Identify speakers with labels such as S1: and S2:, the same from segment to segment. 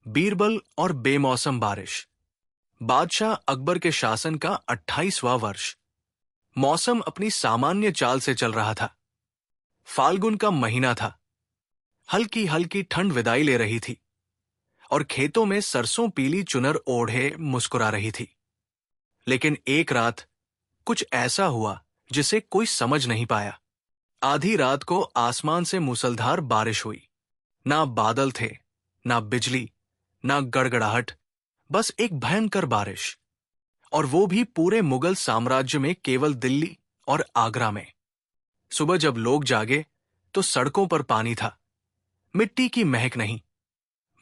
S1: बीरबल और बेमौसम बारिश। बादशाह अकबर के शासन का 28वां वर्ष। मौसम अपनी सामान्य चाल से चल रहा था। फाल्गुन का महीना था। हल्की हल्की ठंड विदाई ले रही थी और खेतों में सरसों पीली चुनर ओढ़े मुस्कुरा रही थी। लेकिन एक रात कुछ ऐसा हुआ जिसे कोई समझ नहीं पाया। आधी रात को आसमान से मूसलधार बारिश हुई। ना बादल थे, ना बिजली, ना गड़गड़ाहट, बस एक भयंकर बारिश। और वो भी पूरे मुगल साम्राज्य में केवल दिल्ली और आगरा में। सुबह जब लोग जागे तो सड़कों पर पानी था। मिट्टी की महक नहीं,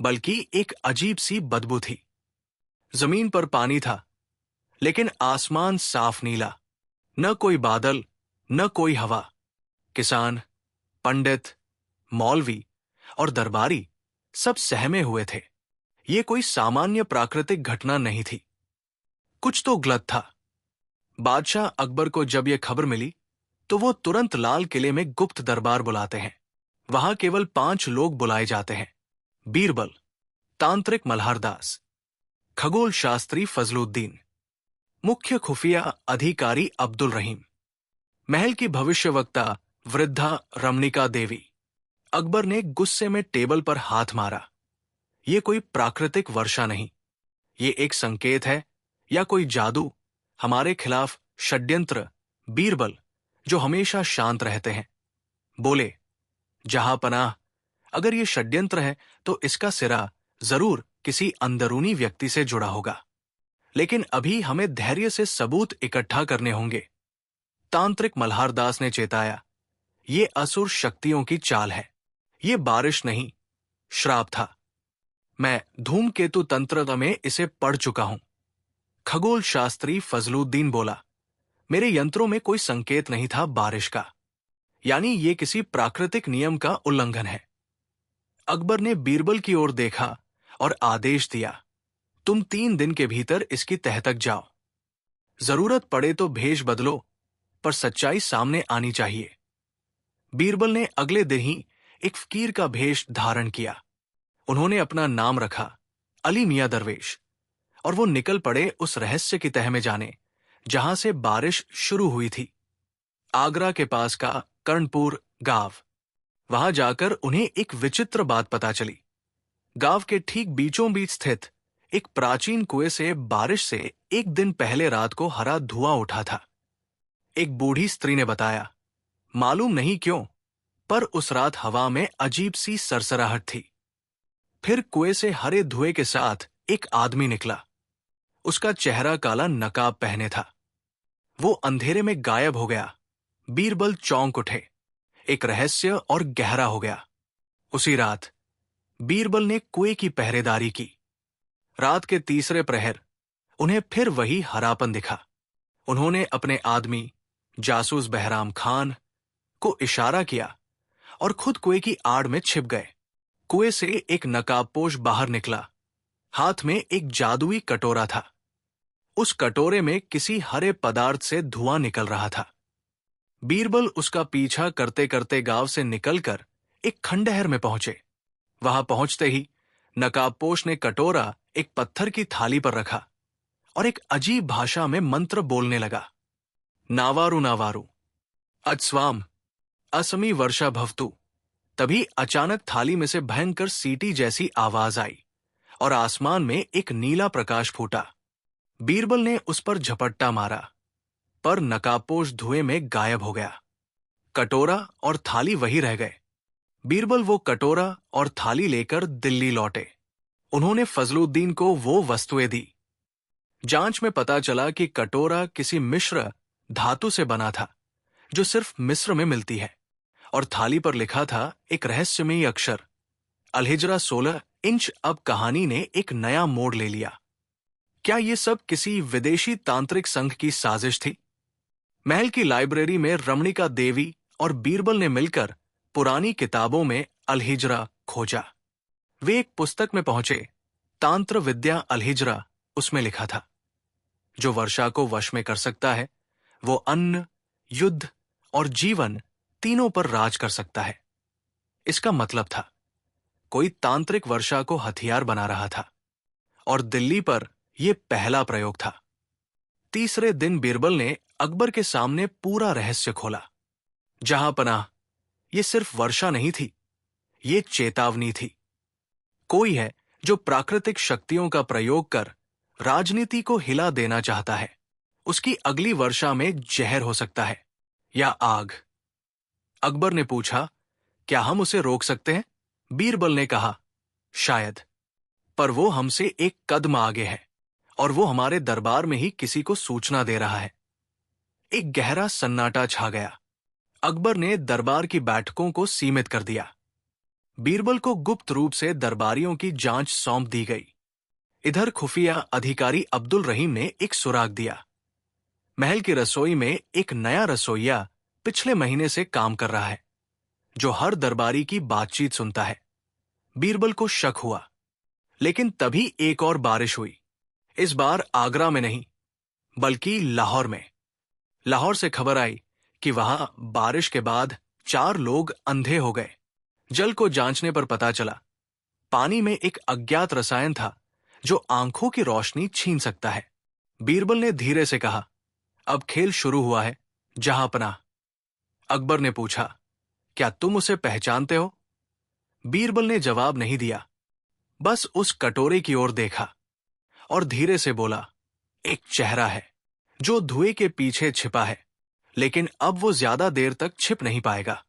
S1: बल्कि एक अजीब सी बदबू थी। जमीन पर पानी था, लेकिन आसमान साफ नीला। न कोई बादल, न कोई हवा। किसान, पंडित, मौलवी और दरबारी सब सहमे हुए थे। ये कोई सामान्य प्राकृतिक घटना नहीं थी, कुछ तो गलत था। बादशाह अकबर को जब यह खबर मिली तो वो तुरंत लाल किले में गुप्त दरबार बुलाते हैं। वहां केवल 5 लोग बुलाए जाते हैं: बीरबल, तांत्रिक मल्हारदास, खगोल शास्त्री फजलुद्दीन, मुख्य खुफिया अधिकारी अब्दुल रहीम, महल की भविष्यवक्ता वृद्धा रमणिका देवी। अकबर ने गुस्से में टेबल पर हाथ मारा। यह कोई प्राकृतिक वर्षा नहीं, ये एक संकेत है, या कोई जादू, हमारे खिलाफ षड्यंत्र। बीरबल, जो हमेशा शांत रहते हैं, बोले, जहां पनाह, अगर ये षड्यंत्र है तो इसका सिरा जरूर किसी अंदरूनी व्यक्ति से जुड़ा होगा। लेकिन अभी हमें धैर्य से सबूत इकट्ठा करने होंगे। तांत्रिक मल्हारदास ने चेताया, ये असुर शक्तियों की चाल है। ये बारिश नहीं, श्राप था। मैं धूमकेतु तंत्र में इसे पढ़ चुका हूं। खगोल शास्त्री फजलुद्दीन बोला, मेरे यंत्रों में कोई संकेत नहीं था बारिश का, यानी ये किसी प्राकृतिक नियम का उल्लंघन है। अकबर ने बीरबल की ओर देखा और आदेश दिया, तुम 3 दिन के भीतर इसकी तह तक जाओ। जरूरत पड़े तो भेष बदलो, पर सच्चाई सामने आनी चाहिए। बीरबल ने अगले दिन ही एक फकीर का भेष धारण किया। उन्होंने अपना नाम रखा अली मियां दरवेश, और वो निकल पड़े उस रहस्य की तह में जाने जहां से बारिश शुरू हुई थी। आगरा के पास का कर्णपुर गांव। वहां जाकर उन्हें एक विचित्र बात पता चली। गांव के ठीक बीचों बीच स्थित एक प्राचीन कुएं से बारिश से 1 दिन पहले रात को हरा धुआं उठा था। एक बूढ़ी स्त्री ने बताया, मालूम नहीं क्यों, पर उस रात हवा में अजीब सी सरसराहट थी। फिर कुएं से हरे धुएं के साथ एक आदमी निकला। उसका चेहरा काला नकाब पहने था। वो अंधेरे में गायब हो गया। बीरबल चौंक उठे। एक रहस्य और गहरा हो गया। उसी रात बीरबल ने कुएं की पहरेदारी की। रात के तीसरे प्रहर उन्हें फिर वही हरापन दिखा। उन्होंने अपने आदमी जासूस बहराम खान को इशारा किया और खुद कुएं की आड़ में छिप गए। कुएं से एक नकाबपोश बाहर निकला। हाथ में एक जादुई कटोरा था। उस कटोरे में किसी हरे पदार्थ से धुआं निकल रहा था। बीरबल उसका पीछा करते करते गांव से निकलकर एक खंडहर में पहुंचे। वहां पहुंचते ही नकाबपोश ने कटोरा एक पत्थर की थाली पर रखा और एक अजीब भाषा में मंत्र बोलने लगा। नावारू नावारू अजस्वाम असमी वर्षा भवतु। तभी अचानक थाली में से भयंकर सीटी जैसी आवाज आई और आसमान में एक नीला प्रकाश फूटा। बीरबल ने उस पर झपट्टा मारा, पर नकाबपोश धुएं में गायब हो गया। कटोरा और थाली वही रह गए। बीरबल वो कटोरा और थाली लेकर दिल्ली लौटे। उन्होंने फजलुद्दीन को वो वस्तुएं दी। जांच में पता चला कि कटोरा किसी मिश्र धातु से बना था, जो सिर्फ मिस्र में मिलती है, और थाली पर लिखा था एक रहस्यमयी अक्षर अलहिजरा 16 इंच। अब कहानी ने एक नया मोड़ ले लिया। क्या ये सब किसी विदेशी तांत्रिक संघ की साजिश थी? महल की लाइब्रेरी में रमणिका देवी और बीरबल ने मिलकर पुरानी किताबों में अलहिजरा खोजा। वे एक पुस्तक में पहुंचे, तांत्र विद्या अलहिजरा। उसमें लिखा था, जो वर्षा को वश में कर सकता है, वो अन्न, युद्ध और जीवन तीनों पर राज कर सकता है। इसका मतलब था, कोई तांत्रिक वर्षा को हथियार बना रहा था, और दिल्ली पर यह पहला प्रयोग था। तीसरे दिन बीरबल ने अकबर के सामने पूरा रहस्य खोला। जहां पनाह, ये सिर्फ वर्षा नहीं थी, ये चेतावनी थी। कोई है जो प्राकृतिक शक्तियों का प्रयोग कर राजनीति को हिला देना चाहता है। उसकी अगली वर्षा में जहर हो सकता है या आग। अकबर ने पूछा, क्या हम उसे रोक सकते हैं? बीरबल ने कहा, शायद, पर वो हमसे एक कदम आगे है, और वो हमारे दरबार में ही किसी को सूचना दे रहा है। एक गहरा सन्नाटा छा गया। अकबर ने दरबार की बैठकों को सीमित कर दिया। बीरबल को गुप्त रूप से दरबारियों की जांच सौंप दी गई। इधर खुफिया अधिकारी अब्दुल रहीम ने एक सुराग दिया। महल की रसोई में एक नया रसोइया पिछले महीने से काम कर रहा है, जो हर दरबारी की बातचीत सुनता है। बीरबल को शक हुआ, लेकिन तभी एक और बारिश हुई। इस बार आगरा में नहीं, बल्कि लाहौर में। लाहौर से खबर आई कि वहां बारिश के बाद 4 लोग अंधे हो गए। जल को जांचने पर पता चला, पानी में एक अज्ञात रसायन था जो आंखों की रोशनी छीन सकता है। बीरबल ने धीरे से कहा, अब खेल शुरू हुआ है, जहां पनाह। अकबर ने पूछा, क्या तुम उसे पहचानते हो? बीरबल ने जवाब नहीं दिया, बस उस कटोरे की ओर देखा और धीरे से बोला, एक चेहरा है जो धुएं के पीछे छिपा है, लेकिन अब वो ज्यादा देर तक छिप नहीं पाएगा,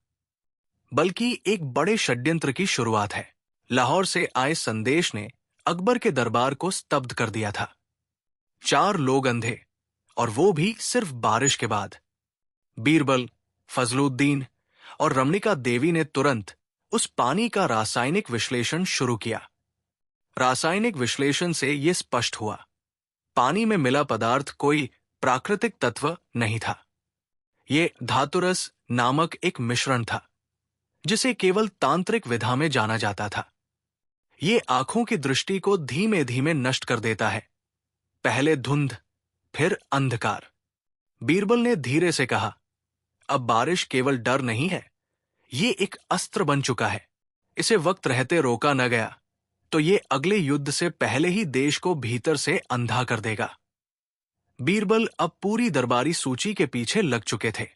S1: बल्कि एक बड़े षड्यंत्र की शुरुआत है। लाहौर से आए संदेश ने अकबर के दरबार को स्तब्ध कर दिया था। 4 लोग अंधे, और वो भी सिर्फ बारिश के बाद। बीरबल, फजलुद्दीन और रमणिका देवी ने तुरंत उस पानी का रासायनिक विश्लेषण शुरू किया। रासायनिक विश्लेषण से यह स्पष्ट हुआ, पानी में मिला पदार्थ कोई प्राकृतिक तत्व नहीं था। ये धातुरस नामक एक मिश्रण था, जिसे केवल तांत्रिक विधा में जाना जाता था। ये आंखों की दृष्टि को धीमे धीमे नष्ट कर देता है, पहले धुंध, फिर अंधकार। बीरबल ने धीरे से कहा, अब बारिश केवल डर नहीं है, ये एक अस्त्र बन चुका है। इसे वक्त रहते रोका न गया तो ये अगले युद्ध से पहले ही देश को भीतर से अंधा कर देगा। बीरबल अब पूरी दरबारी सूची के पीछे लग चुके थे।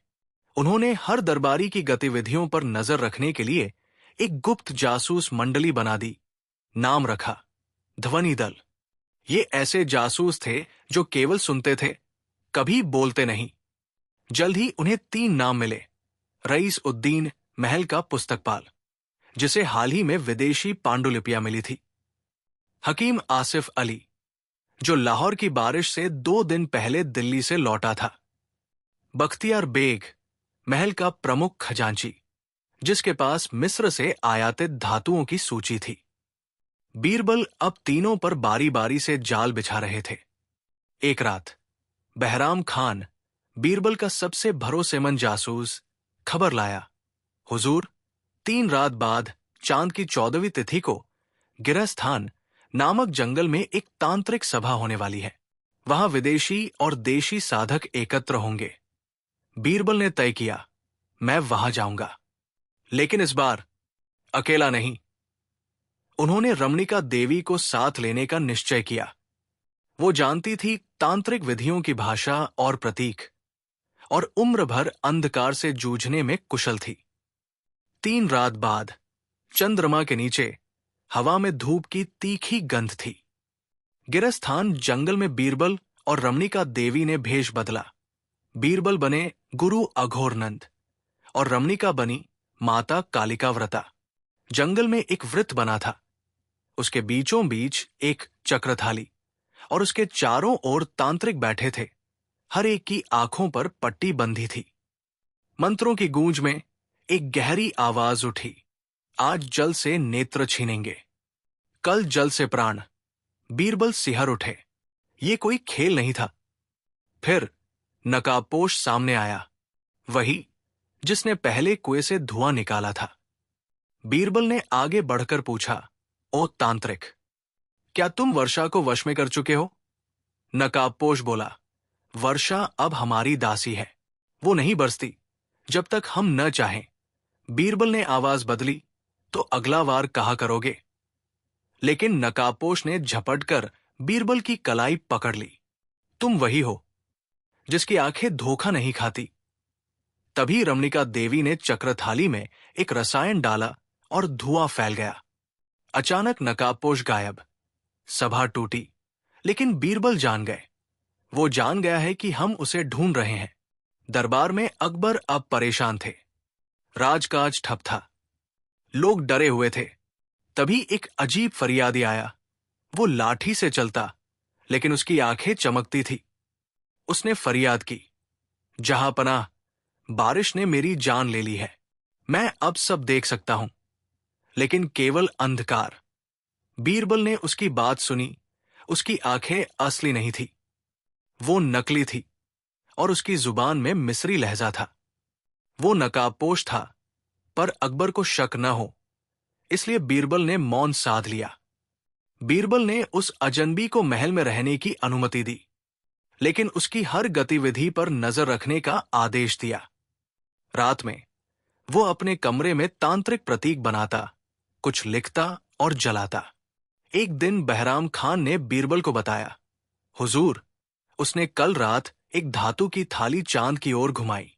S1: उन्होंने हर दरबारी की गतिविधियों पर नजर रखने के लिए एक गुप्त जासूस मंडली बना दी। नाम रखा ध्वनि दल। ये ऐसे जासूस थे जो केवल सुनते थे, कभी बोलते नहीं। जल्द ही उन्हें 3 नाम मिले। रईस उद्दीन महल का पुस्तकपाल, जिसे हाल ही में विदेशी पांडुलिपियां मिली थी। हकीम आसिफ अली, जो लाहौर की बारिश से 2 दिन पहले दिल्ली से लौटा था। बख्तियार बेग, महल का प्रमुख खजांची, जिसके पास मिस्र से आयातित धातुओं की सूची थी। बीरबल अब तीनों पर बारी बारी से जाल बिछा रहे थे। एक रात बहराम खान, बीरबल का सबसे भरोसेमंद जासूस, खबर लाया, हुजूर, 3 रात बाद चांद की 14वीं तिथि को गिरस्थान नामक जंगल में एक तांत्रिक सभा होने वाली है। वहां विदेशी और देशी साधक एकत्र होंगे। बीरबल ने तय किया, मैं वहां जाऊंगा, लेकिन इस बार अकेला नहीं। उन्होंने रमणिका देवी को साथ लेने का निश्चय किया। वो जानती थी तांत्रिक विधियों की भाषा और प्रतीक, और उम्र भर अंधकार से जूझने में कुशल थी। 3 रात बाद चंद्रमा के नीचे हवा में धूप की तीखी गंध थी। गिरस्थान जंगल में बीरबल और रमणिका देवी ने भेष बदला। बीरबल बने गुरु अघोरनंद और रमणिका बनी माता कालिका व्रता। जंगल में एक वृत्त बना था, उसके बीचों बीच एक चक्रथाली, और उसके चारों ओर तांत्रिक बैठे थे। हर एक की आंखों पर पट्टी बंधी थी। मंत्रों की गूंज में एक गहरी आवाज उठी, आज जल से नेत्र छीनेंगे, कल जल से प्राण। बीरबल सिहर उठे, ये कोई खेल नहीं था। फिर नकाबपोश सामने आया, वही जिसने पहले कुएं से धुआं निकाला था। बीरबल ने आगे बढ़कर पूछा, ओ तांत्रिक, क्या तुम वर्षा को वश में कर चुके हो? नकाबपोश बोला, वर्षा अब हमारी दासी है, वो नहीं बरसती जब तक हम न चाहें। बीरबल ने आवाज बदली, तो अगला वार कहा करोगे। लेकिन नकाबपोश ने झपट कर बीरबल की कलाई पकड़ ली। तुम वही हो जिसकी आंखें धोखा नहीं खाती। तभी रमणिका देवी ने चक्रथाली में एक रसायन डाला और धुआं फैल गया। अचानक नकाबपोश गायब। सभा टूटी। लेकिन बीरबल जान गए। वो जान गया है कि हम उसे ढूंढ रहे हैं। दरबार में अकबर अब परेशान थे। राजकाज ठप था। लोग डरे हुए थे। तभी एक अजीब फरियादी आया। वो लाठी से चलता, लेकिन उसकी आंखें चमकती थी। उसने फरियाद की, जहांपनाह, बारिश ने मेरी जान ले ली है। मैं अब सब देख सकता हूं, लेकिन केवल अंधकार। बीरबल ने उसकी बात सुनी। उसकी आंखें असली नहीं थी, वो नकली थी, और उसकी जुबान में मिस्री लहजा था। वो नकाबपोश था, पर अकबर को शक न हो, इसलिए बीरबल ने मौन साध लिया। बीरबल ने उस अजनबी को महल में रहने की अनुमति दी, लेकिन उसकी हर गतिविधि पर नजर रखने का आदेश दिया। रात में वो अपने कमरे में तांत्रिक प्रतीक बनाता, कुछ लिखता और जलाता। एक दिन बहराम खान ने बीरबल को बताया, हुजूर, उसने कल रात एक धातु की थाली चांद की ओर घुमाई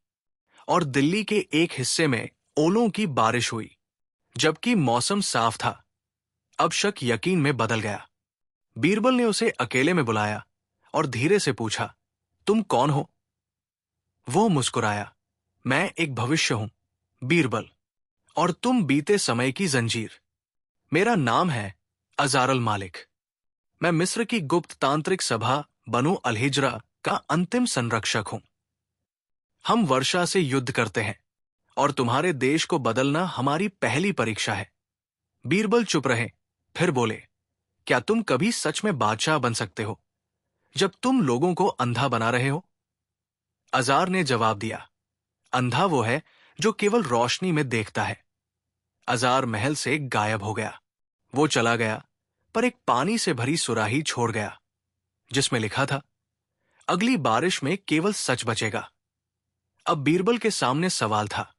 S1: और दिल्ली के एक हिस्से में ओलों की बारिश हुई, जबकि मौसम साफ था। अब शक यकीन में बदल गया। बीरबल ने उसे अकेले में बुलाया और धीरे से पूछा, तुम कौन हो? वो मुस्कुराया, मैं एक भविष्य हूं, बीरबल, और तुम बीते समय की जंजीर। मेरा नाम है अजारल मालिक। मैं मिस्र की गुप्त तांत्रिक सभा बनु अलहिजरा का अंतिम संरक्षक हूं। हम वर्षा से युद्ध करते हैं, और तुम्हारे देश को बदलना हमारी पहली परीक्षा है। बीरबल चुप रहे, फिर बोले, क्या तुम कभी सच में बादशाह बन सकते हो, जब तुम लोगों को अंधा बना रहे हो? अजार ने जवाब दिया, अंधा वो है जो केवल रोशनी में देखता है। अजार महल से गायब हो गया। वो चला गया, पर एक पानी से भरी सुराही छोड़ गया, जिसमें लिखा था, अगली बारिश में केवल सच बचेगा। अब बीरबल के सामने सवाल था,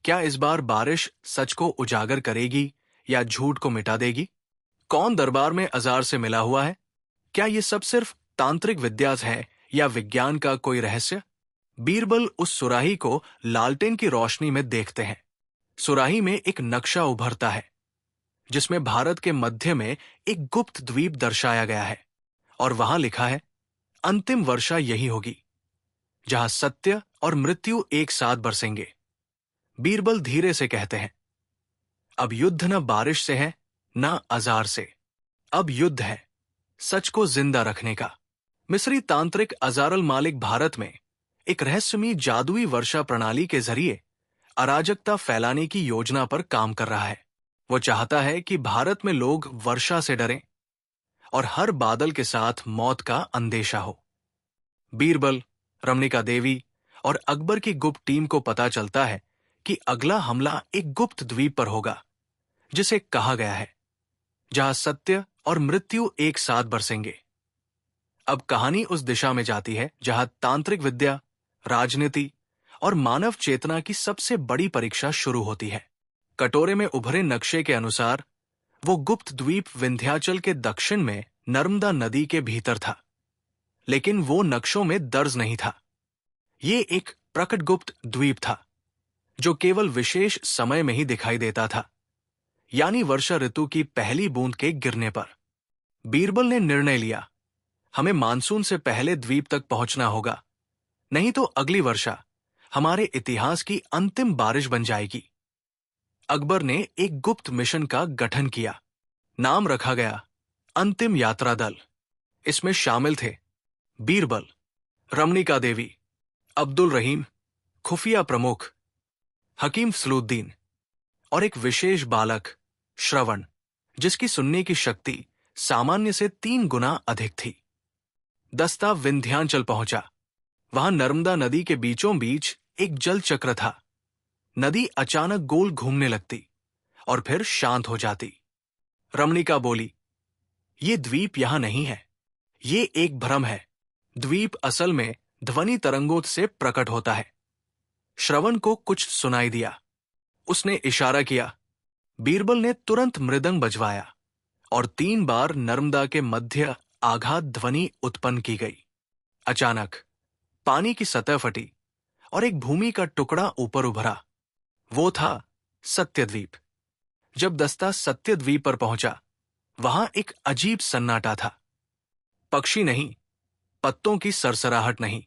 S1: क्या इस बार बारिश सच को उजागर करेगी या झूठ को मिटा देगी? कौन दरबार में अजार से मिला हुआ है? क्या ये सब सिर्फ तांत्रिक विद्या है या विज्ञान का कोई रहस्य? बीरबल उस सुराही को लालटेन की रोशनी में देखते हैं। सुराही में एक नक्शा उभरता है, जिसमें भारत के मध्य में एक गुप्त द्वीप दर्शाया गया है, और वहां लिखा है, अंतिम वर्षा यही होगी, जहां सत्य और मृत्यु एक साथ बरसेंगे। बीरबल धीरे से कहते हैं, अब युद्ध न बारिश से है, न अजार से। अब युद्ध है सच को जिंदा रखने का। मिस्री तांत्रिक अजारल मालिक भारत में एक रहस्यमयी जादुई वर्षा प्रणाली के जरिए अराजकता फैलाने की योजना पर काम कर रहा है। वो चाहता है कि भारत में लोग वर्षा से डरें और हर बादल के साथ मौत का अंदेशा हो। बीरबल, रमणिका देवी और अकबर की गुप्त टीम को पता चलता है कि अगला हमला एक गुप्त द्वीप पर होगा, जिसे कहा गया है, जहां सत्य और मृत्यु एक साथ बरसेंगे। अब कहानी उस दिशा में जाती है जहां तांत्रिक विद्या, राजनीति और मानव चेतना की सबसे बड़ी परीक्षा शुरू होती है। कटोरे में उभरे नक्शे के अनुसार वो गुप्त द्वीप विंध्याचल के दक्षिण में नर्मदा नदी के भीतर था, लेकिन वो नक्शों में दर्ज नहीं था। ये एक प्रकट गुप्त द्वीप था, जो केवल विशेष समय में ही दिखाई देता था, यानी वर्षा ऋतु की पहली बूंद के गिरने पर। बीरबल ने निर्णय लिया, हमें मानसून से पहले द्वीप तक पहुंचना होगा, नहीं तो अगली वर्षा हमारे इतिहास की अंतिम बारिश बन जाएगी। अकबर ने एक गुप्त मिशन का गठन किया। नाम रखा गया अंतिम यात्रा दल। इसमें शामिल थे बीरबल, रमणिका देवी, अब्दुल रहीम, खुफिया प्रमुख, हकीम सलूद्दीन और एक विशेष बालक, श्रवण, जिसकी सुनने की शक्ति सामान्य से 3 गुना अधिक थी। दस्ता विंध्याचल पहुंचा। वहां नर्मदा नदी के बीचों बीच एक जल चक्र था। नदी अचानक गोल घूमने लगती और फिर शांत हो जाती। रमणिका बोली, ये द्वीप यहां नहीं है, ये एक भ्रम है। द्वीप असल में ध्वनि तरंगों से प्रकट होता है। श्रवण को कुछ सुनाई दिया। उसने इशारा किया। बीरबल ने तुरंत मृदंग बजवाया और 3 बार नर्मदा के मध्य आघात ध्वनि उत्पन्न की गई। अचानक पानी की सतह फटी और एक भूमि का टुकड़ा ऊपर उभरा। वो था सत्यद्वीप। जब दस्ता सत्यद्वीप पर पहुंचा, वहां एक अजीब सन्नाटा था। पक्षी नहीं, पत्तों की सरसराहट नहीं,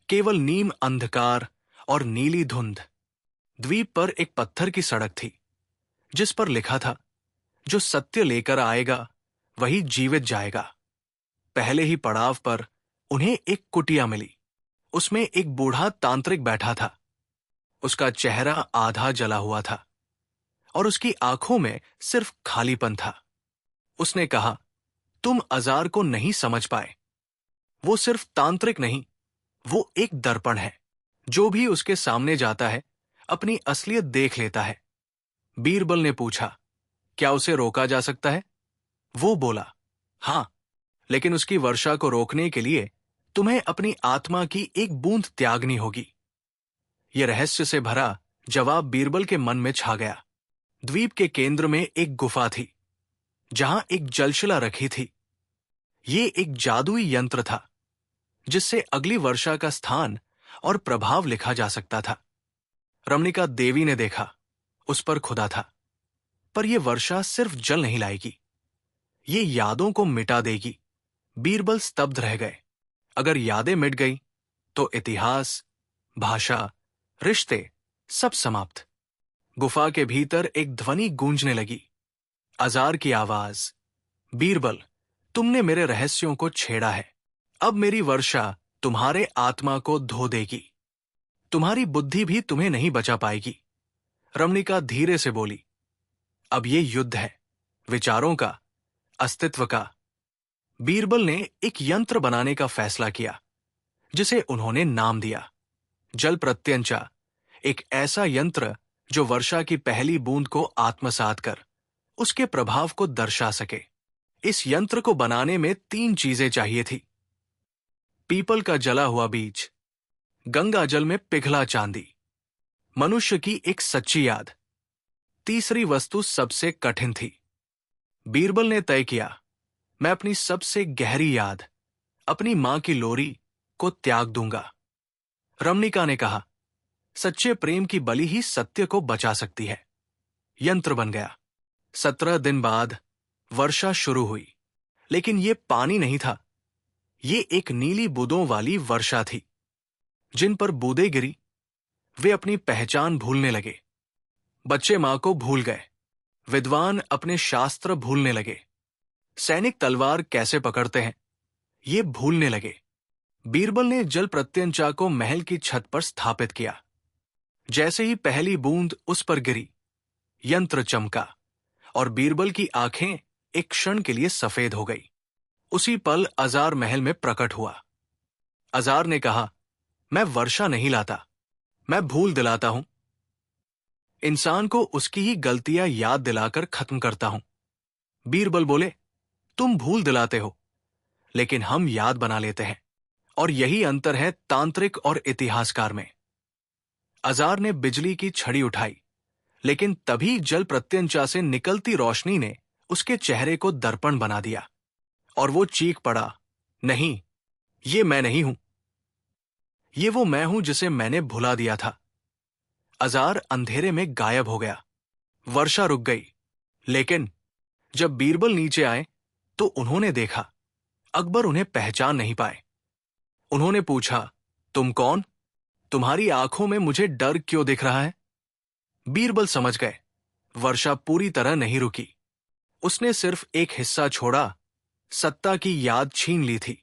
S1: केवल नीम अंधकार और नीली धुंध। द्वीप पर एक पत्थर की सड़क थी, जिस पर लिखा था, जो सत्य लेकर आएगा वही जीवित जाएगा। पहले ही पड़ाव पर उन्हें एक कुटिया मिली। उसमें एक बूढ़ा तांत्रिक बैठा था। उसका चेहरा आधा जला हुआ था और उसकी आंखों में सिर्फ खालीपन था। उसने कहा, तुम अजार को नहीं समझ पाए। वो सिर्फ तांत्रिक नहीं, वो एक दर्पण है। जो भी उसके सामने जाता है अपनी असलियत देख लेता है। बीरबल ने पूछा, क्या उसे रोका जा सकता है? वो बोला, हां, लेकिन उसकी वर्षा को रोकने के लिए तुम्हें अपनी आत्मा की एक बूंद त्यागनी होगी। यह रहस्य से भरा जवाब बीरबल के मन में छा गया। द्वीप के केंद्र में एक गुफा थी, जहां एक जलशिला रखी थी। ये एक जादुई यंत्र था, जिससे अगली वर्षा का स्थान और प्रभाव लिखा जा सकता था। रमणिका देवी ने देखा, उस पर खुदा था। पर यह वर्षा सिर्फ जल नहीं लाएगी, ये यादों को मिटा देगी। बीरबल स्तब्ध रह गए। अगर यादें मिट गई तो इतिहास, भाषा, रिश्ते सब समाप्त। गुफा के भीतर एक ध्वनि गूंजने लगी। अजार की आवाज, बीरबल, तुमने मेरे रहस्यों को छेड़ा है। अब मेरी वर्षा तुम्हारे आत्मा को धो देगी। तुम्हारी बुद्धि भी तुम्हें नहीं बचा पाएगी। रमणिका धीरे से बोली, अब ये युद्ध है, विचारों का, अस्तित्व का। बीरबल ने एक यंत्र बनाने का फैसला किया, जिसे उन्होंने नाम दिया जल प्रत्यंचा। एक ऐसा यंत्र जो वर्षा की पहली बूंद को आत्मसात कर उसके प्रभाव को दर्शा सके। इस यंत्र को बनाने में 3 चीजें चाहिए थी। पीपल का जला हुआ बीज, गंगा जल में पिघला चांदी, मनुष्य की एक सच्ची याद। तीसरी वस्तु सबसे कठिन थी। बीरबल ने तय किया, मैं अपनी सबसे गहरी याद, अपनी मां की लोरी को त्याग दूंगा। रमणिका ने कहा, सच्चे प्रेम की बलि ही सत्य को बचा सकती है। यंत्र बन गया। 17 दिन बाद वर्षा शुरू हुई, लेकिन ये पानी नहीं था। ये एक नीली बूंदों वाली वर्षा थी। जिन पर बूंदें गिरी, वे अपनी पहचान भूलने लगे। बच्चे मां को भूल गए। विद्वान अपने शास्त्र भूलने लगे। सैनिक तलवार कैसे पकड़ते हैं, ये भूलने लगे। बीरबल ने जल प्रत्यंचा को महल की छत पर स्थापित किया। जैसे ही पहली बूंद उस पर गिरी, यंत्र चमका और बीरबल की आंखें एक क्षण के लिए सफेद हो गई। उसी पल अजार महल में प्रकट हुआ। अजार ने कहा, मैं वर्षा नहीं लाता, मैं भूल दिलाता हूं। इंसान को उसकी ही गलतियां याद दिलाकर खत्म करता हूं। बीरबल बोले, तुम भूल दिलाते हो, लेकिन हम याद बना लेते हैं। और यही अंतर है तांत्रिक और इतिहासकार में। अजार ने बिजली की छड़ी उठाई, लेकिन तभी जल प्रत्यंचा से निकलती रोशनी ने उसके चेहरे को दर्पण बना दिया और वो चीख पड़ा, नहीं, ये मैं नहीं हूं। ये वो मैं हूं जिसे मैंने भुला दिया था। अजार अंधेरे में गायब हो गया। वर्षा रुक गई, लेकिन जब बीरबल नीचे आए तो उन्होंने देखा, अकबर उन्हें पहचान नहीं पाए। उन्होंने पूछा, तुम कौन? तुम्हारी आंखों में मुझे डर क्यों दिख रहा है? बीरबल समझ गए, वर्षा पूरी तरह नहीं रुकी। उसने सिर्फ एक हिस्सा छोड़ा, सत्ता की याद छीन ली थी।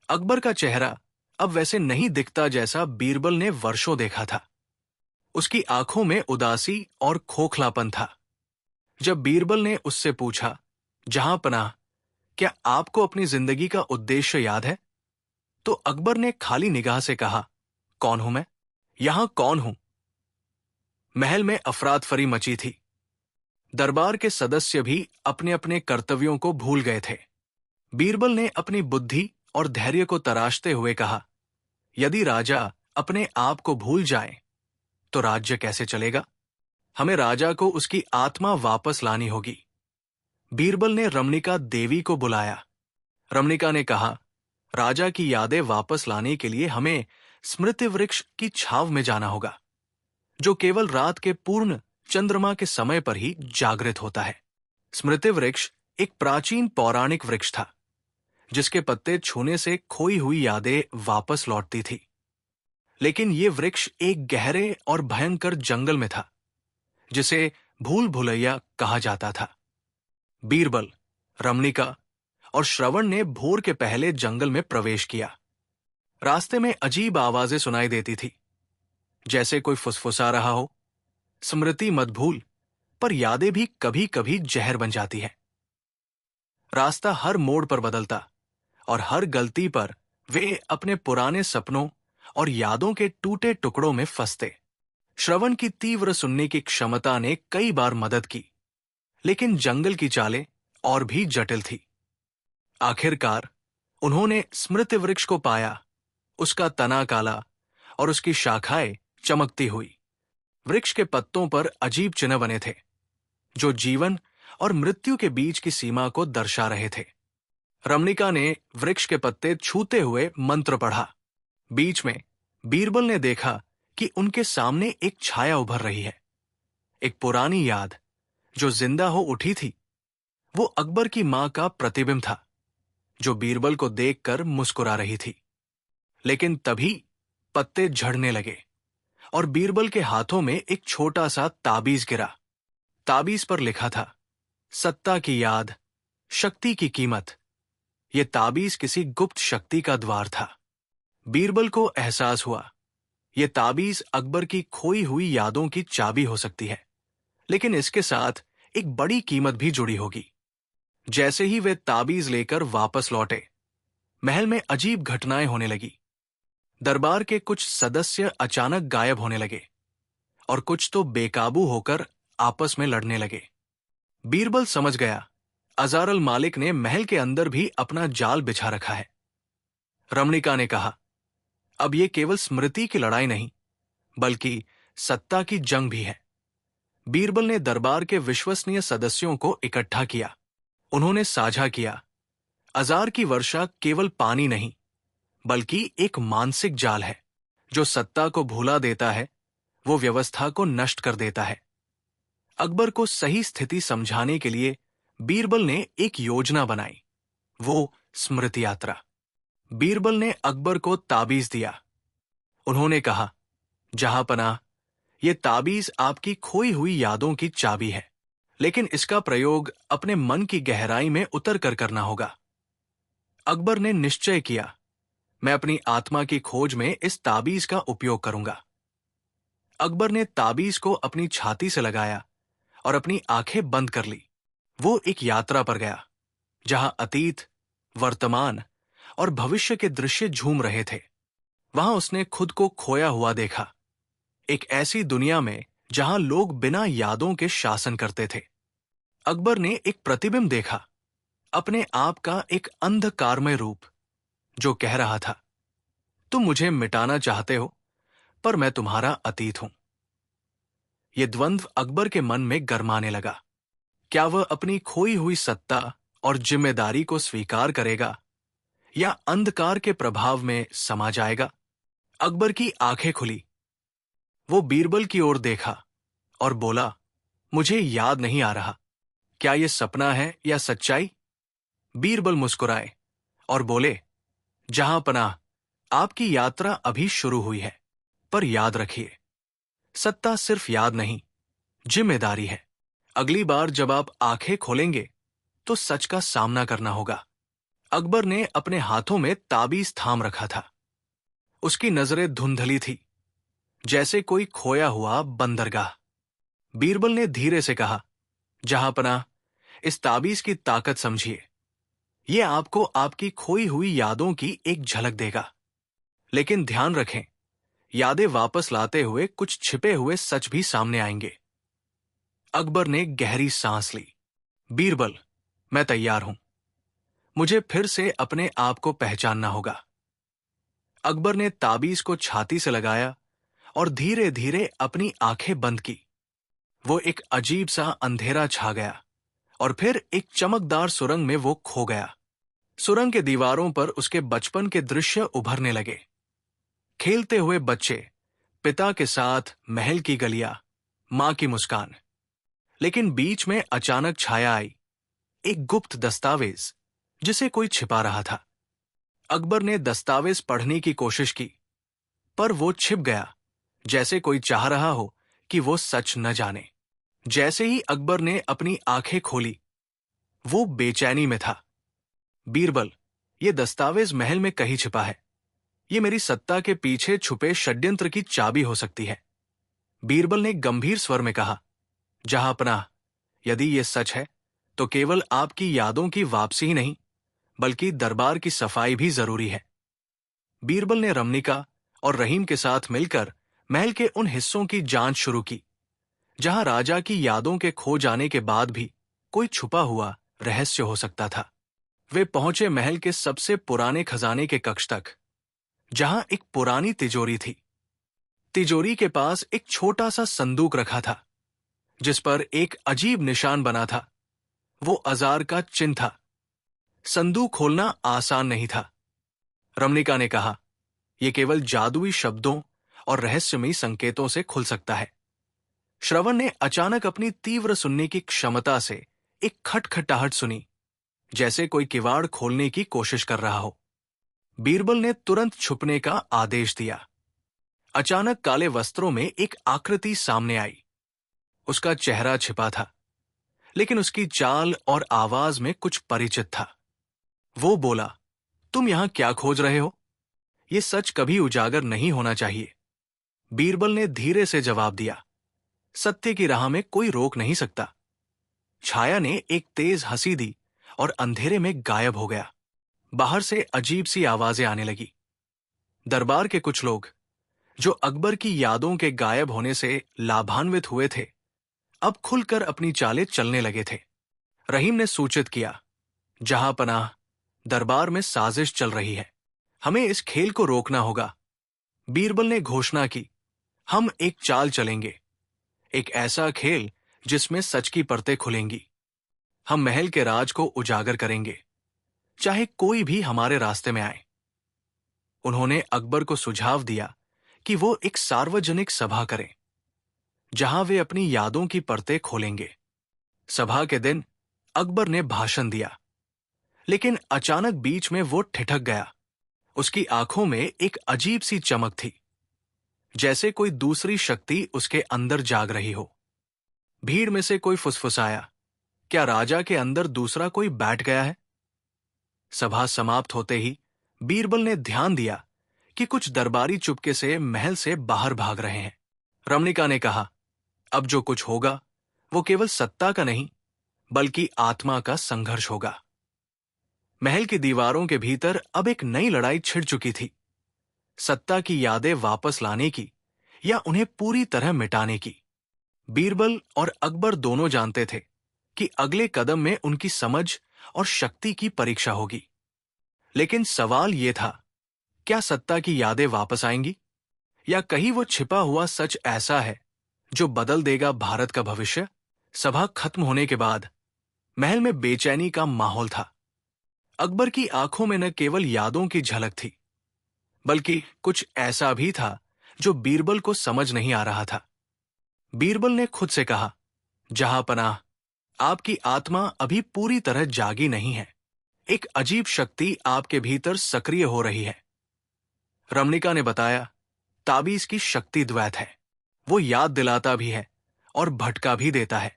S1: अकबर का चेहरा अब वैसे नहीं दिखता जैसा बीरबल ने वर्षों देखा था। उसकी आंखों में उदासी और खोखलापन था। जब बीरबल ने उससे पूछा, जहां पनाह, क्या आपको अपनी जिंदगी का उद्देश्य याद है? तो अकबर ने खाली निगाह से कहा, कौन हूं मैं? यहां कौन हूं? महल में अफरातफरी मची थी। दरबार के सदस्य भी अपने अपने कर्तव्यों को भूल गए थे। बीरबल ने अपनी बुद्धि और धैर्य को तराशते हुए कहा, यदि राजा अपने आप को भूल जाए तो राज्य कैसे चलेगा? हमें राजा को उसकी आत्मा वापस लानी होगी। बीरबल ने रमणिका देवी को बुलाया। रमणिका ने कहा, राजा की यादें वापस लाने के लिए हमें स्मृति वृक्ष की छाव में जाना होगा, जो केवल रात के पूर्ण चंद्रमा के समय पर ही जागृत होता है। स्मृति वृक्ष एक प्राचीन पौराणिक वृक्ष था, जिसके पत्ते छूने से खोई हुई यादें वापस लौटती थी। लेकिन यह वृक्ष एक गहरे और भयंकर जंगल में था, जिसे भूल भुलैया कहा जाता था। बीरबल, रमणिका और श्रवण ने भोर के पहले जंगल में प्रवेश किया। रास्ते में अजीब आवाजें सुनाई देती थी, जैसे कोई फुसफुसा रहा हो। स्मृति मत भूल, पर यादें भी कभी कभी जहर बन जाती है। रास्ता हर मोड़ पर बदलता और हर गलती पर वे अपने पुराने सपनों और यादों के टूटे टुकड़ों में फंसते। श्रवण की तीव्र सुनने की क्षमता ने कई बार मदद की, लेकिन जंगल की चालें और भी जटिल थी। आखिरकार उन्होंने स्मृति वृक्ष को पाया। उसका तना काला और उसकी शाखाएं चमकती हुई। वृक्ष के पत्तों पर अजीब चिन्ह बने थे, जो जीवन और मृत्यु के बीच की सीमा को दर्शा रहे थे। रमणिका ने वृक्ष के पत्ते छूते हुए मंत्र पढ़ा। बीच में बीरबल ने देखा कि उनके सामने एक छाया उभर रही है, एक पुरानी याद जो जिंदा हो उठी थी। वो अकबर की मां का प्रतिबिंब था, जो बीरबल को देखकर मुस्कुरा रही थी। लेकिन तभी पत्ते झड़ने लगे और बीरबल के हाथों में एक छोटा सा ताबीज गिरा। ताबीज पर लिखा था, सत्ता की याद, शक्ति की कीमत। यह ताबीज किसी गुप्त शक्ति का द्वार था। बीरबल को एहसास हुआ, यह ताबीज अकबर की खोई हुई यादों की चाबी हो सकती है, लेकिन इसके साथ एक बड़ी कीमत भी जुड़ी होगी। जैसे ही वे ताबीज लेकर वापस लौटे, महल में अजीब घटनाएं होने लगी। दरबार के कुछ सदस्य अचानक गायब होने लगे और कुछ तो बेकाबू होकर आपस में लड़ने लगे। बीरबल समझ गया, अजारल मालिक ने महल के अंदर भी अपना जाल बिछा रखा है। रमणिका ने कहा, अब यह केवल स्मृति की लड़ाई नहीं, बल्कि सत्ता की जंग भी है। बीरबल ने दरबार के विश्वसनीय सदस्यों को इकट्ठा किया। उन्होंने साझा किया, अजार की वर्षा केवल पानी नहीं, बल्कि एक मानसिक जाल है, जो सत्ता को भुला देता है, वो व्यवस्था को नष्ट कर देता है। अकबर को सही स्थिति समझाने के लिए बीरबल ने एक योजना बनाई, वो स्मृति यात्रा। बीरबल ने अकबर को ताबीज दिया। उन्होंने कहा, जहांपनाह, ये ताबीज आपकी खोई हुई यादों की चाबी है, लेकिन इसका प्रयोग अपने मन की गहराई में उतर कर करना होगा। अकबर ने निश्चय किया, मैं अपनी आत्मा की खोज में इस ताबीज का उपयोग करूंगा। अकबर ने ताबीज को अपनी छाती से लगाया और अपनी आंखें बंद कर ली। वो एक यात्रा पर गया, जहां अतीत, वर्तमान और भविष्य के दृश्य झूम रहे थे। वहां उसने खुद को खोया हुआ देखा, एक ऐसी दुनिया में जहां लोग बिना यादों के शासन करते थे। अकबर ने एक प्रतिबिंब देखा, अपने आप का एक अंधकारमय रूप, जो कह रहा था, तुम मुझे मिटाना चाहते हो, पर मैं तुम्हारा अतीत हूं। यह द्वंद्व अकबर के मन में गरमाने लगा। क्या वह अपनी खोई हुई सत्ता और जिम्मेदारी को स्वीकार करेगा, या अंधकार के प्रभाव में समा जाएगा? अकबर की आंखें खुली। वो बीरबल की ओर देखा और बोला, मुझे याद नहीं आ रहा, क्या यह सपना है या सच्चाई? बीरबल मुस्कुराए और बोले, जहांपनाह, आपकी यात्रा अभी शुरू हुई है, पर याद रखिए, सत्ता सिर्फ याद नहीं, जिम्मेदारी है। अगली बार जब आप आंखें खोलेंगे, तो सच का सामना करना होगा। अकबर ने अपने हाथों में ताबीज थाम रखा था। उसकी नजरें धुंधली थी, जैसे कोई खोया हुआ बंदरगाह। बीरबल ने धीरे से कहा, जहांपनाह, इस ताबीज की ताकत समझिए। यह आपको आपकी खोई हुई यादों की एक झलक देगा, लेकिन ध्यान रखें, यादें वापस लाते हुए कुछ छिपे हुए सच भी सामने आएंगे। अकबर ने गहरी सांस ली। बीरबल, मैं तैयार हूं। मुझे फिर से अपने आप को पहचानना होगा। अकबर ने ताबीज को छाती से लगाया और धीरे धीरे अपनी आंखें बंद की। वो एक अजीब सा अंधेरा छा गया और फिर एक चमकदार सुरंग में वो खो गया। सुरंग के दीवारों पर उसके बचपन के दृश्य उभरने लगे। खेलते हुए बच्चे, पिता के साथ महल की गलियां, मां की मुस्कान। लेकिन बीच में अचानक छाया आई, एक गुप्त दस्तावेज जिसे कोई छिपा रहा था। अकबर ने दस्तावेज पढ़ने की कोशिश की, पर वो छिप गया, जैसे कोई चाह रहा हो कि वो सच न जाने। जैसे ही अकबर ने अपनी आंखें खोली, वो बेचैनी में था। बीरबल, ये दस्तावेज महल में कहीं छिपा है। ये मेरी सत्ता के पीछे छुपे षड्यंत्र की चाबी हो सकती है। बीरबल ने गंभीर स्वर में कहा, जहांपनाह, यदि ये सच है तो केवल आपकी यादों की वापसी ही नहीं, बल्कि दरबार की सफाई भी जरूरी है। बीरबल ने रमनिका और रहीम के साथ मिलकर महल के उन हिस्सों की जांच शुरू की जहां राजा की यादों के खो जाने के बाद भी कोई छुपा हुआ रहस्य हो सकता था। वे पहुंचे महल के सबसे पुराने खजाने के कक्ष तक, जहां एक पुरानी तिजोरी थी। तिजोरी के पास एक छोटा सा संदूक रखा था, जिस पर एक अजीब निशान बना था। वो अजार का चिन्ह था। संदूक खोलना आसान नहीं था। रमनिका ने कहा, यह केवल जादुई शब्दों और रहस्यमयी संकेतों से खुल सकता है। श्रवण ने अचानक अपनी तीव्र सुनने की क्षमता से एक खटखटाहट सुनी, जैसे कोई किवाड़ खोलने की कोशिश कर रहा हो। बीरबल ने तुरंत छुपने का आदेश दिया। अचानक काले वस्त्रों में एक आकृति सामने आई। उसका चेहरा छिपा था, लेकिन उसकी चाल और आवाज में कुछ परिचित था। वो बोला, तुम यहां क्या खोज रहे हो? यह सच कभी उजागर नहीं होना चाहिए। बीरबल ने धीरे से जवाब दिया, सत्य की राह में कोई रोक नहीं सकता। छाया ने एक तेज हंसी दी और अंधेरे में गायब हो गया। बाहर से अजीब सी आवाजें आने लगी। दरबार के कुछ लोग, जो अकबर की यादों के गायब होने से लाभान्वित हुए थे, अब खुलकर अपनी चालें चलने लगे थे। रहीम ने सूचित किया, जहांपनाह, दरबार में साजिश चल रही है। हमें इस खेल को रोकना होगा। बीरबल ने घोषणा की, हम एक चाल चलेंगे, एक ऐसा खेल जिसमें सच की परतें खुलेंगी। हम महल के राज को उजागर करेंगे, चाहे कोई भी हमारे रास्ते में आए। उन्होंने अकबर को सुझाव दिया कि वो एक सार्वजनिक सभा करें, जहां वे अपनी यादों की परतें खोलेंगे। सभा के दिन अकबर ने भाषण दिया, लेकिन अचानक बीच में वो ठिठक गया। उसकी आंखों में एक अजीब सी चमक थी, जैसे कोई दूसरी शक्ति उसके अंदर जाग रही हो। भीड़ में से कोई फुसफुसाया, क्या राजा के अंदर दूसरा कोई बैठ गया है? सभा समाप्त होते ही बीरबल ने ध्यान दिया कि कुछ दरबारी चुपके से महल से बाहर भाग रहे हैं। रमनिका ने कहा, अब जो कुछ होगा वो केवल सत्ता का नहीं, बल्कि आत्मा का संघर्ष होगा। महल की दीवारों के भीतर अब एक नई लड़ाई छिड़ चुकी थी, सत्ता की यादें वापस लाने की या उन्हें पूरी तरह मिटाने की। बीरबल और अकबर दोनों जानते थे कि अगले कदम में उनकी समझ और शक्ति की परीक्षा होगी। लेकिन सवाल यह था, क्या सत्ता की यादें वापस आएंगी, या कहीं वो छिपा हुआ सच ऐसा है जो बदल देगा भारत का भविष्य? सभा खत्म होने के बाद महल में बेचैनी का माहौल था। अकबर की आंखों में न केवल यादों की झलक थी, बल्कि कुछ ऐसा भी था जो बीरबल को समझ नहीं आ रहा था। बीरबल ने खुद से कहा, जहांपनाह, आपकी आत्मा अभी पूरी तरह जागी नहीं है। एक अजीब शक्ति आपके भीतर सक्रिय हो रही है। रमनिका ने बताया, ताबीज की शक्ति द्वैत है। वो याद दिलाता भी है और भटका भी देता है।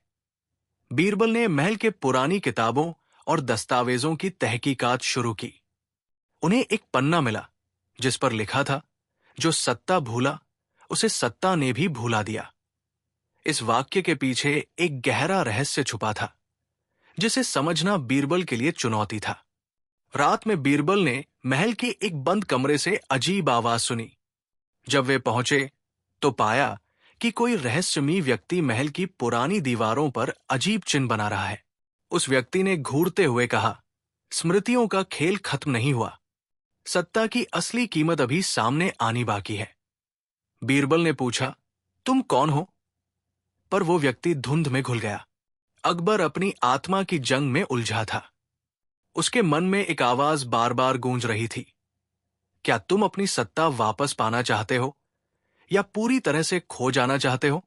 S1: बीरबल ने महल के पुरानी किताबों और दस्तावेजों की तहकीकात शुरू की। उन्हें एक पन्ना मिला जिस पर लिखा था, जो सत्ता भूला उसे सत्ता ने भी भूला दिया। इस वाक्य के पीछे एक गहरा रहस्य छुपा था, जिसे समझना बीरबल के लिए चुनौती था। रात में बीरबल ने महल के एक बंद कमरे से अजीब आवाज सुनी। जब वे पहुंचे तो पाया कि कोई रहस्यमयी व्यक्ति महल की पुरानी दीवारों पर अजीब चिन्ह बना रहा है। उस व्यक्ति ने घूरते हुए कहा, स्मृतियों का खेल खत्म नहीं हुआ। सत्ता की असली कीमत अभी सामने आनी बाकी है। बीरबल ने पूछा, तुम कौन हो? पर वो व्यक्ति धुंध में घुल गया। अकबर अपनी आत्मा की जंग में उलझा था। उसके मन में एक आवाज बार बार गूंज रही थी, क्या तुम अपनी सत्ता वापस पाना चाहते हो या पूरी तरह से खो जाना चाहते हो?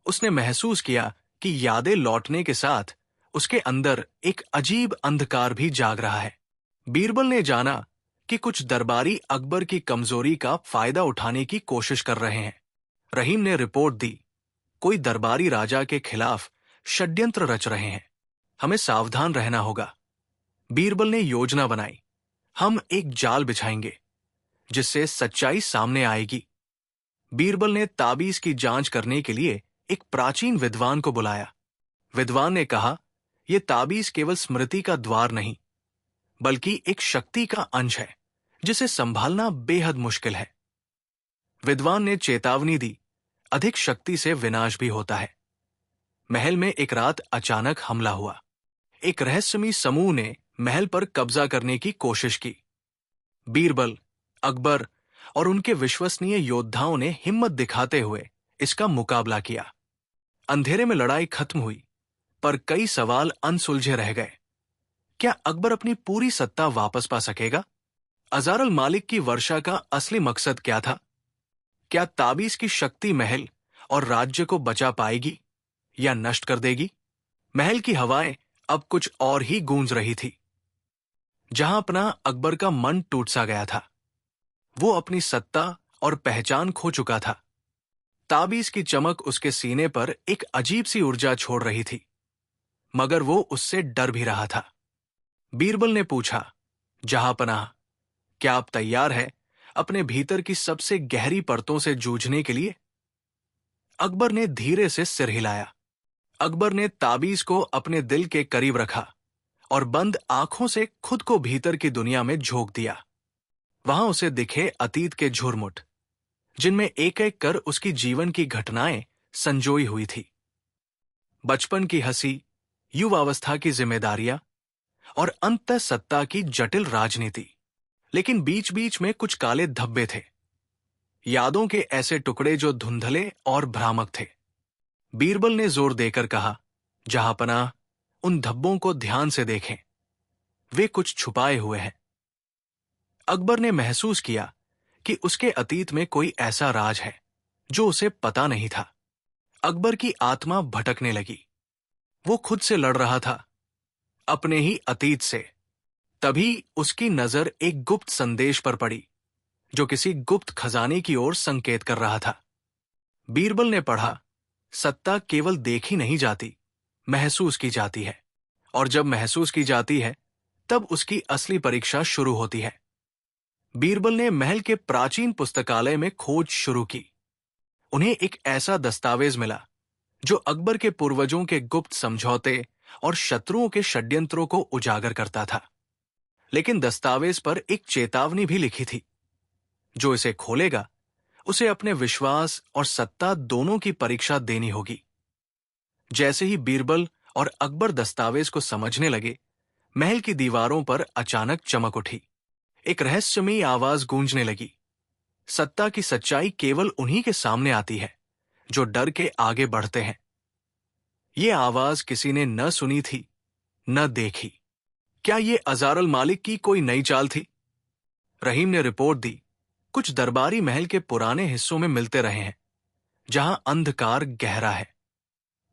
S1: उसने महसूस किया कि यादें लौटने के साथ उसके अंदर एक अजीब अंधकार भी जाग रहा है। बीरबल ने जाना कि कुछ दरबारी अकबर की कमजोरी का फायदा उठाने की कोशिश कर रहे हैं। रहीम ने रिपोर्ट दी, कोई दरबारी राजा के खिलाफ षड्यंत्र रच रहे हैं, हमें सावधान रहना होगा। बीरबल ने योजना बनाई, हम एक जाल बिछाएंगे जिससे सच्चाई सामने आएगी। बीरबल ने ताबीज की जांच करने के लिए एक प्राचीन विद्वान को बुलाया। विद्वान ने कहा, यह ताबीज केवल स्मृति का द्वार नहीं, बल्कि एक शक्ति का अंश है जिसे संभालना बेहद मुश्किल है। विद्वान ने चेतावनी दी, अधिक शक्ति से विनाश भी होता है। महल में एक रात अचानक हमला हुआ। एक रहस्यमयी समूह ने महल पर कब्जा करने की कोशिश की। बीरबल, अकबर और उनके विश्वसनीय योद्धाओं ने हिम्मत दिखाते हुए इसका मुकाबला किया। अंधेरे में लड़ाई खत्म हुई, पर कई सवाल अनसुलझे रह गए। क्या अकबर अपनी पूरी सत्ता वापस पा सकेगा? अज़ार अल मालिक की वर्षा का असली मकसद क्या था? क्या ताबीज की शक्ति महल और राज्य को बचा पाएगी या नष्ट कर देगी? महल की हवाएं अब कुछ और ही गूंज रही थी। जहां अपना अकबर का मन टूट सा गया था, वो अपनी सत्ता और पहचान खो चुका था। ताबीज की चमक उसके सीने पर एक अजीब सी ऊर्जा छोड़ रही थी, मगर वो उससे डर भी रहा था। बीरबल ने पूछा, जहांपनाह, क्या आप तैयार हैं अपने भीतर की सबसे गहरी परतों से जूझने के लिए? अकबर ने धीरे से सिर हिलाया। अकबर ने ताबीज को अपने दिल के करीब रखा और बंद आंखों से खुद को भीतर की दुनिया में झोंक दिया। वहां उसे दिखे अतीत के झुरमुट, जिनमें एक एक कर उसकी जीवन की घटनाएं संजोई हुई थी। बचपन की हंसी, युवावस्था की जिम्मेदारियां और अंतः सत्ता की जटिल राजनीति। लेकिन बीच बीच में कुछ काले धब्बे थे, यादों के ऐसे टुकड़े जो धुंधले और भ्रामक थे। बीरबल ने जोर देकर कहा, जहांपनाह, उन धब्बों को ध्यान से देखें, वे कुछ छुपाए हुए हैं। अकबर ने महसूस किया कि उसके अतीत में कोई ऐसा राज है जो उसे पता नहीं था। अकबर की आत्मा भटकने लगी। वो खुद से लड़ रहा था, अपने ही अतीत से। तभी उसकी नजर एक गुप्त संदेश पर पड़ी जो किसी गुप्त खजाने की ओर संकेत कर रहा था। बीरबल ने पढ़ा, सत्ता केवल देखी नहीं जाती, महसूस की जाती है, और जब महसूस की जाती है तब उसकी असली परीक्षा शुरू होती है। बीरबल ने महल के प्राचीन पुस्तकालय में खोज शुरू की। उन्हें एक ऐसा दस्तावेज मिला जो अकबर के पूर्वजों के गुप्त समझौते और शत्रुओं के षड्यंत्रों को उजागर करता था। लेकिन दस्तावेज पर एक चेतावनी भी लिखी थी, जो इसे खोलेगा उसे अपने विश्वास और सत्ता दोनों की परीक्षा देनी होगी। जैसे ही बीरबल और अकबर दस्तावेज को समझने लगे, महल की दीवारों पर अचानक चमक उठी। एक रहस्यमयी आवाज गूंजने लगी, सत्ता की सच्चाई केवल उन्हीं के सामने आती है जो डर के आगे बढ़ते हैं। ये आवाज किसी ने न सुनी थी, न देखी। क्या ये अज़ार अल मालिक की कोई नई चाल थी? रहीम ने रिपोर्ट दी, कुछ दरबारी महल के पुराने हिस्सों में मिलते रहे हैं, जहां अंधकार गहरा है।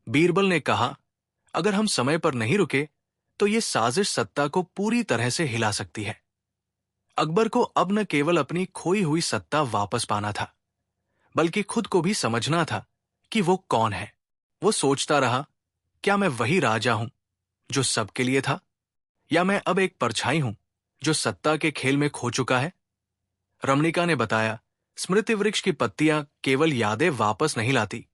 S1: बीरबल ने कहा, अगर हम समय पर नहीं रुके तो ये साजिश सत्ता को पूरी तरह से हिला सकती है। अकबर को अब न केवल अपनी खोई हुई सत्ता वापस पाना था, बल्कि खुद को भी समझना था कि वो कौन है। वो सोचता रहा, क्या मैं वही राजा हूं जो सबके लिए था, या मैं अब एक परछाई हूं जो सत्ता के खेल में खो चुका है? रमणिका ने बताया, स्मृति वृक्ष की पत्तियां केवल यादें वापस नहीं लाती,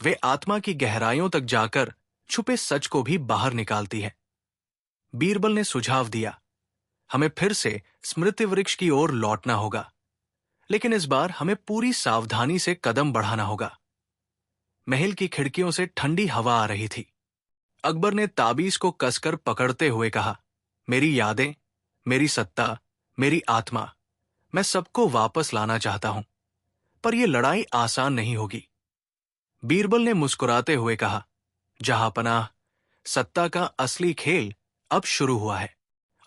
S1: वे आत्मा की गहराइयों तक जाकर छुपे सच को भी बाहर निकालती है। बीरबल ने सुझाव दिया, हमें फिर से स्मृति वृक्ष की ओर लौटना होगा, लेकिन इस बार हमें पूरी सावधानी से कदम बढ़ाना होगा। महल की खिड़कियों से ठंडी हवा आ रही थी। अकबर ने ताबीज को कसकर पकड़ते हुए कहा, मेरी यादें, मेरी सत्ता, मेरी आत्मा, मैं सबको वापस लाना चाहता हूं, पर यह लड़ाई आसान नहीं होगी। बीरबल ने मुस्कुराते हुए कहा, जहांपनाह, सत्ता का असली खेल अब शुरू हुआ है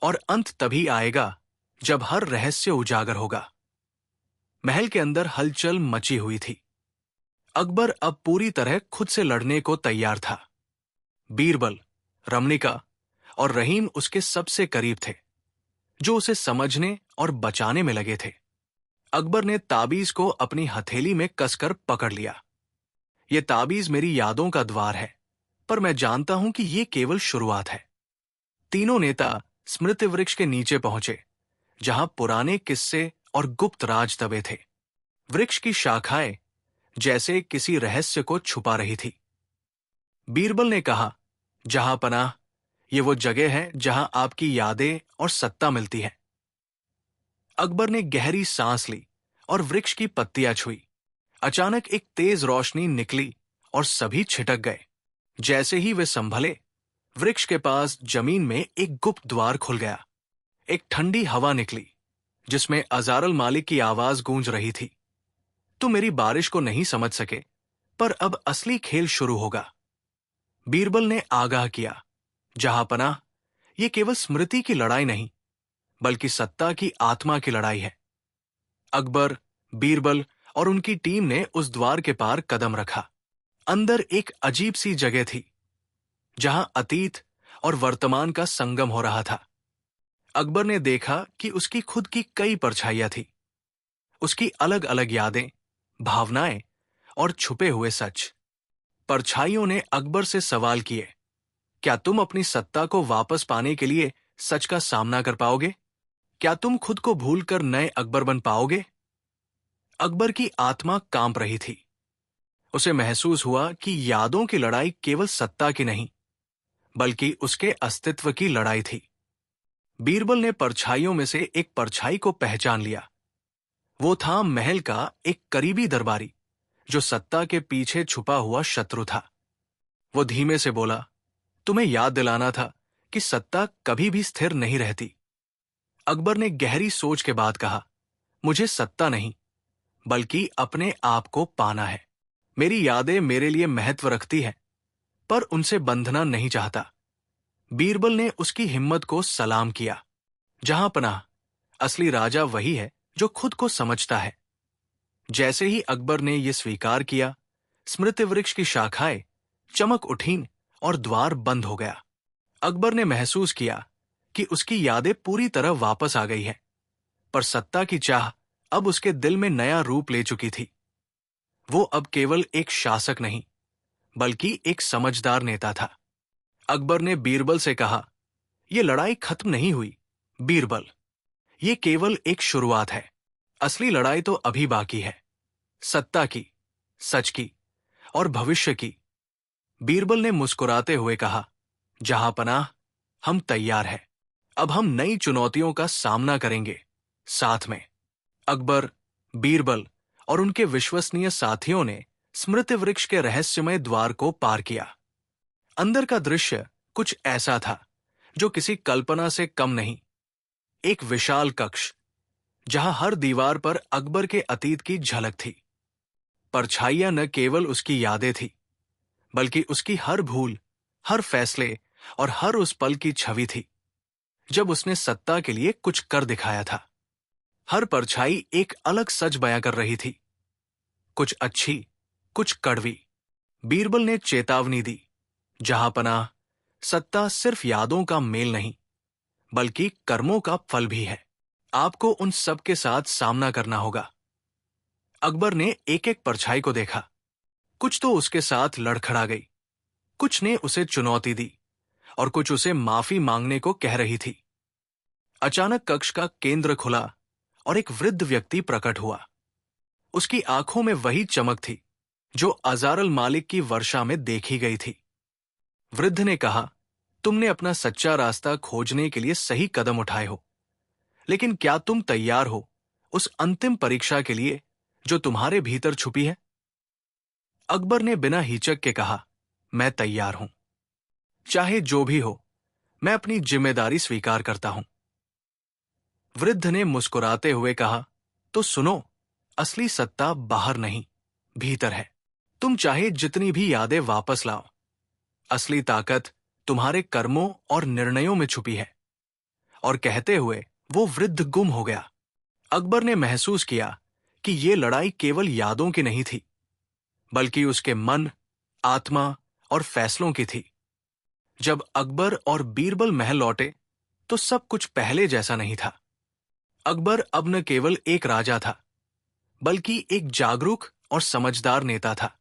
S1: और अंत तभी आएगा जब हर रहस्य उजागर होगा। महल के अंदर हलचल मची हुई थी। अकबर अब पूरी तरह खुद से लड़ने को तैयार था। बीरबल, रमणिका और रहीम उसके सबसे करीब थे, जो उसे समझने और बचाने में लगे थे। अकबर ने ताबीज को अपनी हथेली में कसकर पकड़ लिया। यह ताबीज मेरी यादों का द्वार है, पर मैं जानता हूं कि यह केवल शुरुआत है। तीनों नेता स्मृति वृक्ष के नीचे पहुंचे, जहां पुराने किस्से और गुप्त राज दबे थे। वृक्ष की शाखाएं जैसे किसी रहस्य को छुपा रही थी। बीरबल ने कहा, जहांपनाह, ये वो जगह है जहां आपकी यादें और सत्ता मिलती है। अकबर ने गहरी सांस ली और वृक्ष की पत्तियां छुई। अचानक एक तेज रोशनी निकली और सभी छिटक गए। जैसे ही वे संभले, वृक्ष के पास जमीन में एक गुप्त द्वार खुल गया। एक ठंडी हवा निकली, जिसमें अजारल मालिक की आवाज गूंज रही थी। तुम मेरी बारिश को नहीं समझ सके, पर अब असली खेल शुरू होगा। बीरबल ने आगाह किया, जहांपनाह, यह केवल स्मृति की लड़ाई नहीं, बल्कि सत्ता की आत्मा की लड़ाई है। अकबर, बीरबल और उनकी टीम ने उस द्वार के पार कदम रखा। अंदर एक अजीब सी जगह थी, जहां अतीत और वर्तमान का संगम हो रहा था। अकबर ने देखा कि उसकी खुद की कई परछाइयां थी, उसकी अलग अलग यादें, भावनाएं और छुपे हुए सच। परछाइयों ने अकबर से सवाल किए, क्या तुम अपनी सत्ता को वापस पाने के लिए सच का सामना कर पाओगे? क्या तुम खुद को भूलकर नए अकबर बन पाओगे? अकबर की आत्मा कांप रही थी। उसे महसूस हुआ कि यादों की लड़ाई केवल सत्ता की नहीं, बल्कि उसके अस्तित्व की लड़ाई थी। बीरबल ने परछाइयों में से एक परछाई को पहचान लिया। वो था महल का एक करीबी दरबारी, जो सत्ता के पीछे छुपा हुआ शत्रु था। वो धीमे से बोला, तुम्हें याद दिलाना था कि सत्ता कभी भी स्थिर नहीं रहती। अकबर ने गहरी सोच के बाद कहा, मुझे सत्ता नहीं, बल्कि अपने आप को पाना है। मेरी यादें मेरे लिए महत्व रखती हैं, पर उनसे बंधना नहीं चाहता। बीरबल ने उसकी हिम्मत को सलाम किया। जहांपनाह, असली राजा वही है जो खुद को समझता है। जैसे ही अकबर ने यह स्वीकार किया, स्मृति वृक्ष की शाखाएं चमक उठीं और द्वार बंद हो गया। अकबर ने महसूस किया कि उसकी यादें पूरी तरह वापस आ गई हैं, पर सत्ता की चाह अब उसके दिल में नया रूप ले चुकी थी। वो अब केवल एक शासक नहीं, बल्कि एक समझदार नेता था। अकबर ने बीरबल से कहा, यह लड़ाई खत्म नहीं हुई बीरबल, ये केवल एक शुरुआत है। असली लड़ाई तो अभी बाकी है, सत्ता की, सच की और भविष्य की। बीरबल ने मुस्कुराते हुए कहा, जहांपनाह, हम तैयार हैं। अब हम नई चुनौतियों का सामना करेंगे, साथ में। अकबर, बीरबल और उनके विश्वसनीय साथियों ने स्मृति वृक्ष के रहस्यमय द्वार को पार किया। अंदर का दृश्य कुछ ऐसा था जो किसी कल्पना से कम नहीं। एक विशाल कक्ष, जहां हर दीवार पर अकबर के अतीत की झलक थी। परछाइयां न केवल उसकी यादें थी, बल्कि उसकी हर भूल, हर फैसले और हर उस पल की छवि थी, जब उसने सत्ता के लिए कुछ कर दिखाया था। हर परछाई एक अलग सच बयां कर रही थी, कुछ अच्छी, कुछ कड़वी। बीरबल ने चेतावनी दी, जहांपनाह, सत्ता सिर्फ यादों का मेल नहीं, बल्कि कर्मों का फल भी है। आपको उन सब के साथ सामना करना होगा। अकबर ने एक एक परछाई को देखा। कुछ तो उसके साथ लड़खड़ा गई, कुछ ने उसे चुनौती दी और कुछ उसे माफी मांगने को कह रही थी। अचानक कक्ष का केंद्र खुला और एक वृद्ध व्यक्ति प्रकट हुआ। उसकी आंखों में वही चमक थी जो अजारल मालिक की वर्षा में देखी गई थी। वृद्ध ने कहा, तुमने अपना सच्चा रास्ता खोजने के लिए सही कदम उठाए हो, लेकिन क्या तुम तैयार हो उस अंतिम परीक्षा के लिए जो तुम्हारे भीतर छुपी है? अकबर ने बिना हिचक के कहा, मैं तैयार हूं। चाहे जो भी हो, मैं अपनी जिम्मेदारी स्वीकार करता हूं। वृद्ध ने मुस्कुराते हुए कहा, तो सुनो, असली सत्ता बाहर नहीं, भीतर है। तुम चाहे जितनी भी यादें वापस लाओ, असली ताकत तुम्हारे कर्मों और निर्णयों में छुपी है। और कहते हुए वो वृद्ध गुम हो गया। अकबर ने महसूस किया कि ये लड़ाई केवल यादों की नहीं थी, बल्कि उसके मन, आत्मा और फैसलों की थी। जब अकबर और बीरबल महल लौटे तो सब कुछ पहले जैसा नहीं था। अकबर अब न केवल एक राजा था, बल्कि एक जागरूक और समझदार नेता था।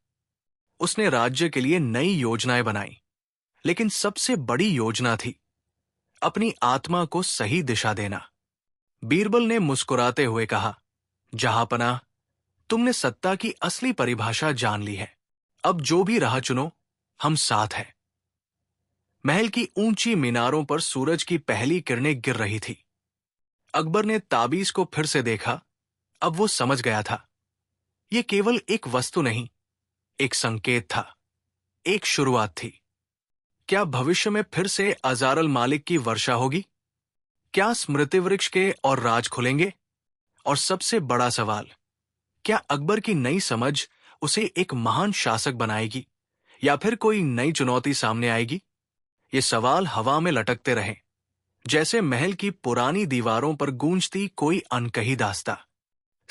S1: उसने राज्य के लिए नई योजनाएं बनाई, लेकिन सबसे बड़ी योजना थी अपनी आत्मा को सही दिशा देना। बीरबल ने मुस्कुराते हुए कहा, जहांपनाह, तुमने सत्ता की असली परिभाषा जान ली है। अब जो भी राह चुनो, हम साथ हैं। महल की ऊंची मीनारों पर सूरज की पहली किरणें गिर रही थी। अकबर ने ताबीज को फिर से देखा। अब वो समझ गया था, ये केवल एक वस्तु नहीं, एक संकेत था, एक शुरुआत थी। क्या भविष्य में फिर से अजारल मालिक की वर्षा होगी? क्या स्मृति वृक्ष के और राज खुलेंगे? और सबसे बड़ा सवाल, क्या अकबर की नई समझ उसे एक महान शासक बनाएगी, या फिर कोई नई चुनौती सामने आएगी? ये सवाल हवा में लटकते रहे, जैसे महल की पुरानी दीवारों पर गूंजती कोई अनकही दास्तां।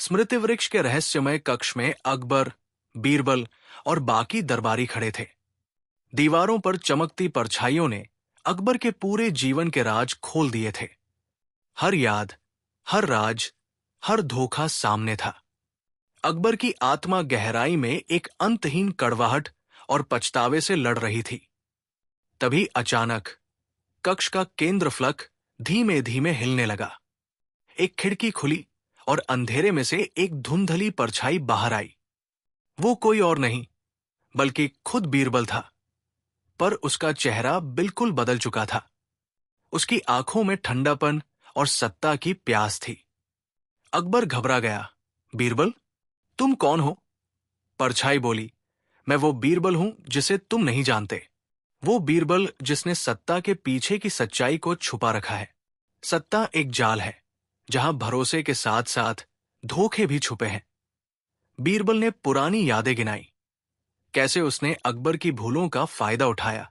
S1: स्मृति वृक्ष के रहस्यमय कक्ष में अकबर, बीरबल और बाकी दरबारी खड़े थे। दीवारों पर चमकती परछाइयों ने अकबर के पूरे जीवन के राज खोल दिए थे। हर याद, हर राज, हर धोखा सामने था। अकबर की आत्मा गहराई में एक अंतहीन कड़वाहट और पछतावे से लड़ रही थी। तभी अचानक कक्ष का केंद्र फलक धीमे धीमे हिलने लगा। एक खिड़की खुली और अंधेरे में से एक धुंधली परछाई बाहर आई। वो कोई और नहीं, बल्कि खुद बीरबल था, पर उसका चेहरा बिल्कुल बदल चुका था। उसकी आंखों में ठंडापन और सत्ता की प्यास थी। अकबर घबरा गया। बीरबल, तुम कौन हो? परछाई बोली, मैं वो बीरबल हूं जिसे तुम नहीं जानते। वो बीरबल जिसने सत्ता के पीछे की सच्चाई को छुपा रखा है। सत्ता एक जाल है, जहां भरोसे के साथ साथ धोखे भी छुपे हैं। बीरबल ने पुरानी यादें गिनाई, कैसे उसने अकबर की भूलों का फायदा उठाया,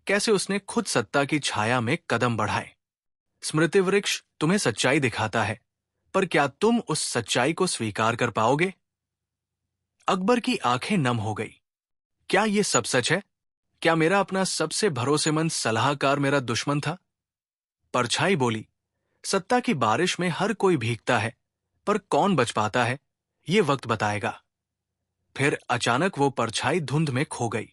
S1: कैसे उसने खुद सत्ता की छाया में कदम बढ़ाए। स्मृति वृक्ष तुम्हें सच्चाई दिखाता है, पर क्या तुम उस सच्चाई को स्वीकार कर पाओगे? अकबर की आंखें नम हो गई। क्या यह सब सच है? क्या मेरा अपना सबसे भरोसेमंद सलाहकार मेरा दुश्मन था? परछाई बोली, सत्ता की बारिश में हर कोई भीगता है, पर कौन बच पाता है, ये वक्त बताएगा। फिर अचानक वो परछाई धुंध में खो गई।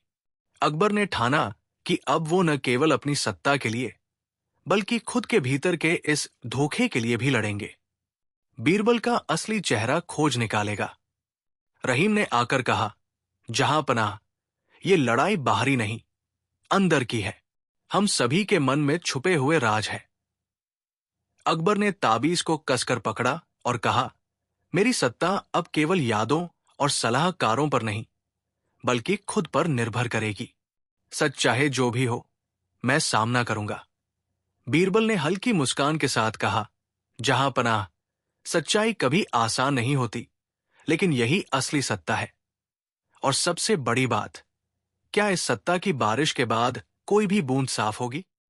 S1: अकबर ने ठाना कि अब वो न केवल अपनी सत्ता के लिए, बल्कि खुद के भीतर के इस धोखे के लिए भी लड़ेंगे। बीरबल का असली चेहरा खोज निकालेगा। रहीम ने आकर कहा, जहांपनाह, ये लड़ाई बाहरी नहीं, अंदर की है। हम सभी के मन में छुपे हुए राज है। अकबर ने ताबीज को कसकर पकड़ा और कहा, मेरी सत्ता अब केवल यादों और सलाहकारों पर नहीं, बल्कि खुद पर निर्भर करेगी। सच चाहे जो भी हो, मैं सामना करूंगा। बीरबल ने हल्की मुस्कान के साथ कहा, जहांपनाह, सच्चाई कभी आसान नहीं होती, लेकिन यही असली सत्ता है। और सबसे बड़ी बात, क्या इस सत्ता की बारिश के बाद कोई भी बूंद साफ होगी?